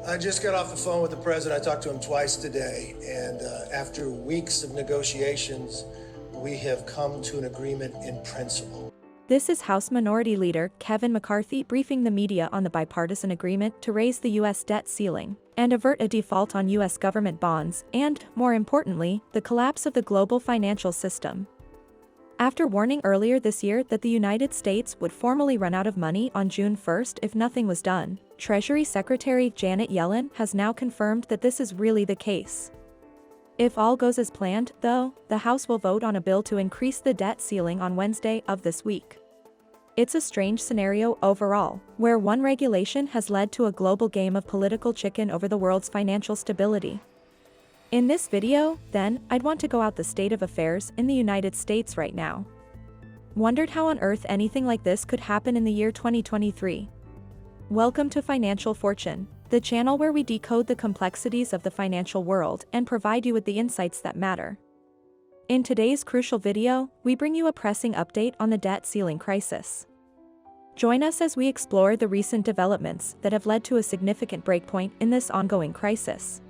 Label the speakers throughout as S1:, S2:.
S1: I just got off the phone with the president. I talked to him twice today, and after weeks of negotiations, we have come to an agreement in principle.
S2: This is House Minority Leader Kevin McCarthy briefing the media on the bipartisan agreement to raise the U.S. debt ceiling and avert a default on U.S. government bonds and, more importantly, the collapse of the global financial system. After warning earlier this year that the United States would formally run out of money on June 1st if nothing was done, Treasury Secretary Janet Yellen has now confirmed that this is really the case. If all goes as planned, though, the House will vote on a bill to increase the debt ceiling on Wednesday of this week. It's a strange scenario overall, where one regulation has led to a global game of political chicken over the world's financial stability. In this video, then, I'd want to go out the state of affairs in the United States right now. Wondered how on earth anything like this could happen in the year 2023. Welcome to Financial Fortune, the channel where we decode the complexities of the financial world and provide you with the insights that matter. In today's crucial video, we bring you a pressing update on the debt ceiling crisis. Join us as we explore the recent developments that have led to a significant breakpoint in this ongoing crisis.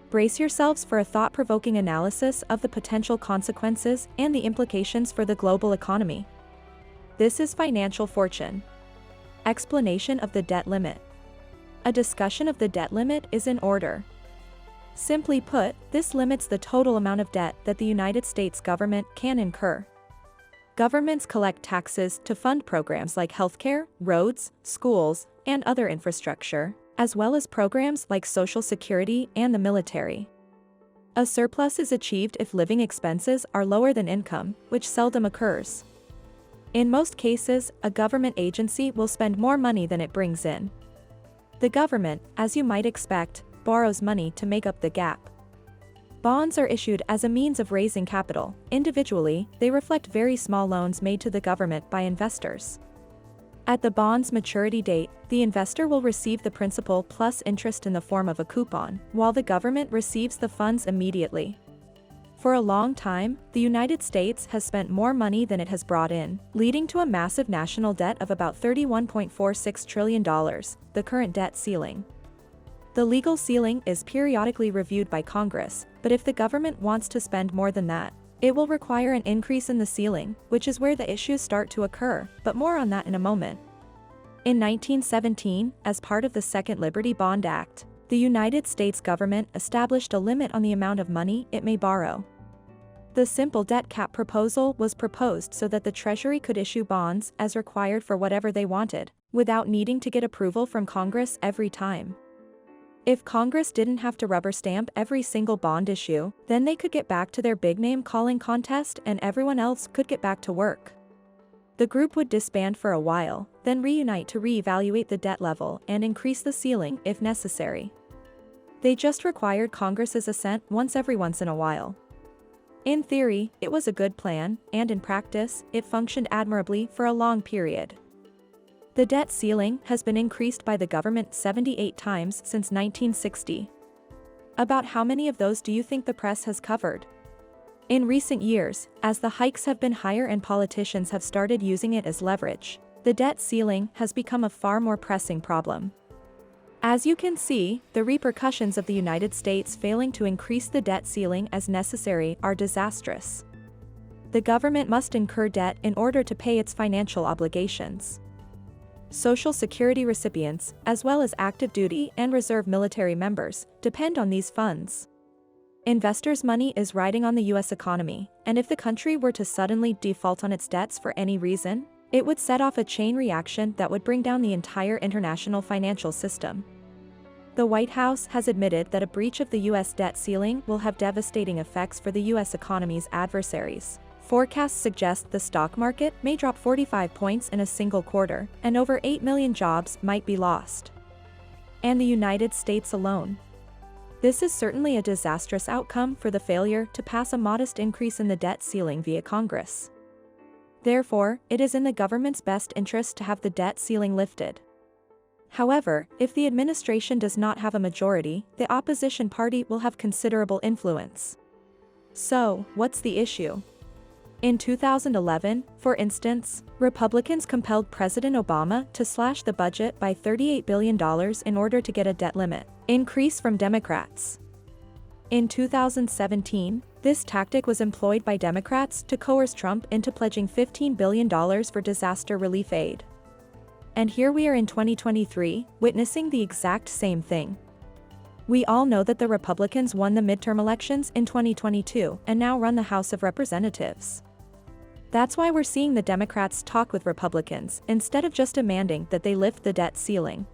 S2: Brace yourselves for a thought-provoking analysis of the potential consequences and the implications for the global economy. This is Financial Fortune. Explanation of the debt limit. A discussion of the debt limit is in order. Simply put, this limits the total amount of debt that the United States government can incur. Governments collect taxes to fund programs like healthcare, roads, schools, and other infrastructure, as well as programs like Social Security and the military. A surplus is achieved if living expenses are lower than income, which seldom occurs. In most cases, a government agency will spend more money than it brings in. The government, as you might expect, borrows money to make up the gap. Bonds are issued as a means of raising capital. Individually, they reflect very small loans made to the government by investors. At the bond's maturity date, the investor will receive the principal plus interest in the form of a coupon, while the government receives the funds immediately. For a long time, the United States has spent more money than it has brought in, leading to a massive national debt of about $31.46 trillion, the current debt ceiling. The legal ceiling is periodically reviewed by Congress, but if the government wants to spend more than that, it will require an increase in the ceiling, which is where the issues start to occur, but more on that in a moment. In 1917, as part of the Second Liberty Bond Act, the United States government established a limit on the amount of money it may borrow. The simple debt cap proposal was proposed so that the Treasury could issue bonds as required for whatever they wanted, without needing to get approval from Congress every time. If Congress didn't have to rubber stamp every single bond issue, then they could get back to their big name calling contest and everyone else could get back to work. The group would disband for a while, then reunite to reevaluate the debt level and increase the ceiling if necessary. They just required Congress's assent once in a while. In theory, it was a good plan, and in practice, it functioned admirably for a long period. The debt ceiling has been increased by the government 78 times since 1960. About how many of those do you think the press has covered? In recent years, as the hikes have been higher and politicians have started using it as leverage, the debt ceiling has become a far more pressing problem. As you can see, the repercussions of the United States failing to increase the debt ceiling as necessary are disastrous. The government must incur debt in order to pay its financial obligations. Social Security recipients, as well as active duty and reserve military members, depend on these funds. Investors' money is riding on the U.S. economy, and if the country were to suddenly default on its debts for any reason, it would set off a chain reaction that would bring down the entire international financial system. The White House has admitted that a breach of the U.S. debt ceiling will have devastating effects for the U.S. economy's adversaries. Forecasts suggest the stock market may drop 45 points in a single quarter, and over 8 million jobs might be lost. And the United States alone. This is certainly a disastrous outcome for the failure to pass a modest increase in the debt ceiling via Congress. Therefore, it is in the government's best interest to have the debt ceiling lifted. However, if the administration does not have a majority, the opposition party will have considerable influence. So, what's the issue? In 2011, for instance, Republicans compelled President Obama to slash the budget by $38 billion in order to get a debt limit increase from Democrats. In 2017, this tactic was employed by Democrats to coerce Trump into pledging $15 billion for disaster relief aid. And here we are in 2023, witnessing the exact same thing. We all know that the Republicans won the midterm elections in 2022 and now run the House of Representatives. That's why we're seeing the Democrats talk with Republicans instead of just demanding that they lift the debt ceiling.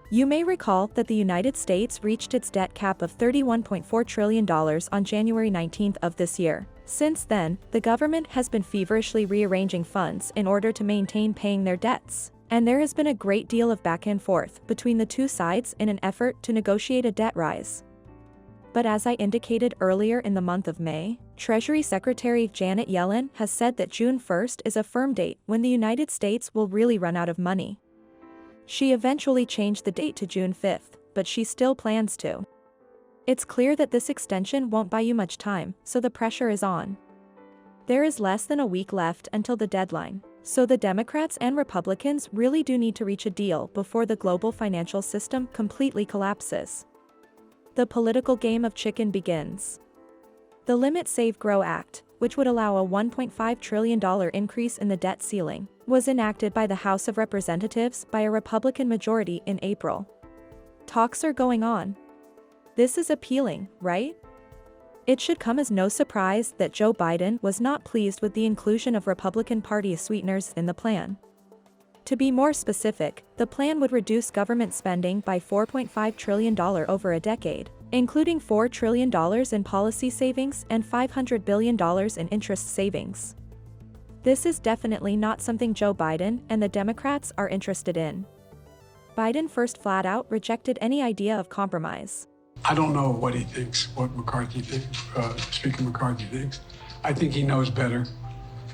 S2: You may recall that the United States reached its debt cap of $31.4 trillion on January 19th of this year. Since then, the government has been feverishly rearranging funds in order to maintain paying their debts. And there has been a great deal of back and forth between the two sides in an effort to negotiate a debt rise. But as I indicated earlier in the month of May, Treasury Secretary Janet Yellen has said that June 1st is a firm date when the United States will really run out of money. She eventually changed the date to June 5th, but she still plans to. It's clear that this extension won't buy you much time, so the pressure is on. There is less than a week left until the deadline, so the Democrats and Republicans really do need to reach a deal before the global financial system completely collapses. The political game of chicken begins. The Limit Save Grow Act, which would allow a $1.5 trillion increase in the debt ceiling, was enacted by the House of Representatives by a Republican majority in April. Talks are going on. This is appealing, right? It should come as no surprise that Joe Biden was not pleased with the inclusion of Republican Party sweeteners in the plan. To be more specific, the plan would reduce government spending by $4.5 trillion over a decade, including $4 trillion in policy savings and $500 billion in interest savings. This is definitely not something Joe Biden and the Democrats are interested in. Biden first flat out rejected any idea of compromise.
S3: I don't know what he thinks, what McCarthy thinks, Speaker McCarthy thinks. I think he knows better.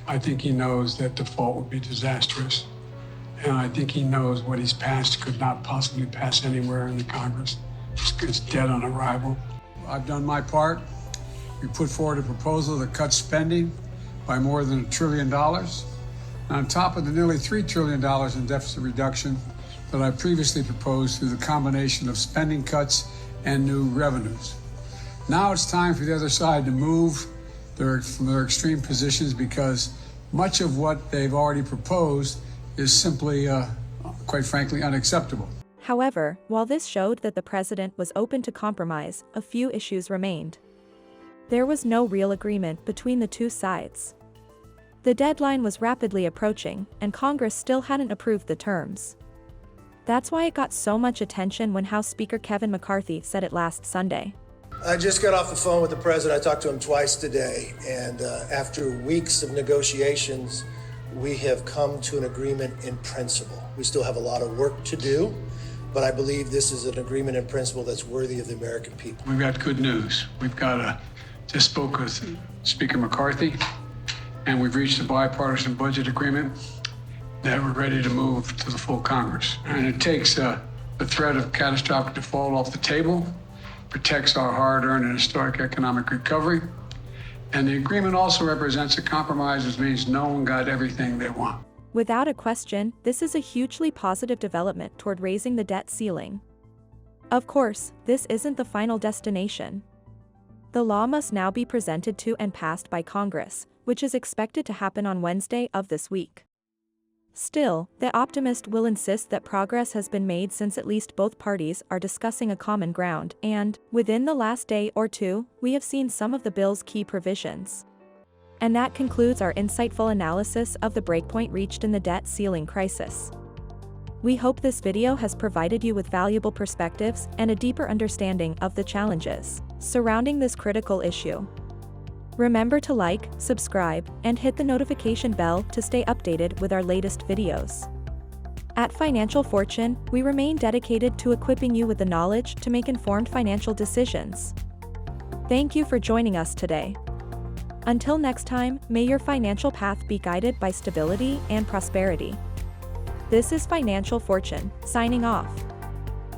S3: I think he knows that default would be disastrous. And I think he knows what he's passed could not possibly pass anywhere in the Congress. It's dead on arrival. I've done my part. We put forward a proposal that cuts spending by more than $1 trillion, on top of the nearly $3 trillion in deficit reduction that I previously proposed through the combination of spending cuts and new revenues. Now it's time for the other side to move from their extreme positions, because much of what they've already proposed is simply, quite frankly, unacceptable.
S2: However, while this showed that the president was open to compromise, a few issues remained. There was no real agreement between the two sides. The deadline was rapidly approaching, and Congress still hadn't approved the terms. That's why it got so much attention when House Speaker Kevin McCarthy said it last Sunday.
S1: I just got off the phone with the president. I talked to him twice today, and after weeks of negotiations, we have come to an agreement in principle. We still have a lot of work to do, but I believe this is an agreement in principle that's worthy of the American people.
S3: We've got good news. Just spoke with Speaker McCarthy, and we've reached a bipartisan budget agreement that we're ready to move to the full Congress. And it takes the threat of catastrophic default off the table, protects our hard-earned and historic economic recovery, and the agreement also represents a compromise, which means no one got everything they want.
S2: Without a question, this is a hugely positive development toward raising the debt ceiling. Of course, this isn't the final destination. The law must now be presented to and passed by Congress, which is expected to happen on Wednesday of this week. Still, the optimist will insist that progress has been made since at least both parties are discussing a common ground, and, within the last day or two, we have seen some of the bill's key provisions. And that concludes our insightful analysis of the breakpoint reached in the debt ceiling crisis. We hope this video has provided you with valuable perspectives and a deeper understanding of the challenges surrounding this critical issue. Remember to like, subscribe, and hit the notification bell to stay updated with our latest videos. At Financial Fortune, we remain dedicated to equipping you with the knowledge to make informed financial decisions. Thank you for joining us today. Until next time, may your financial path be guided by stability and prosperity. This is Financial Fortune, signing off.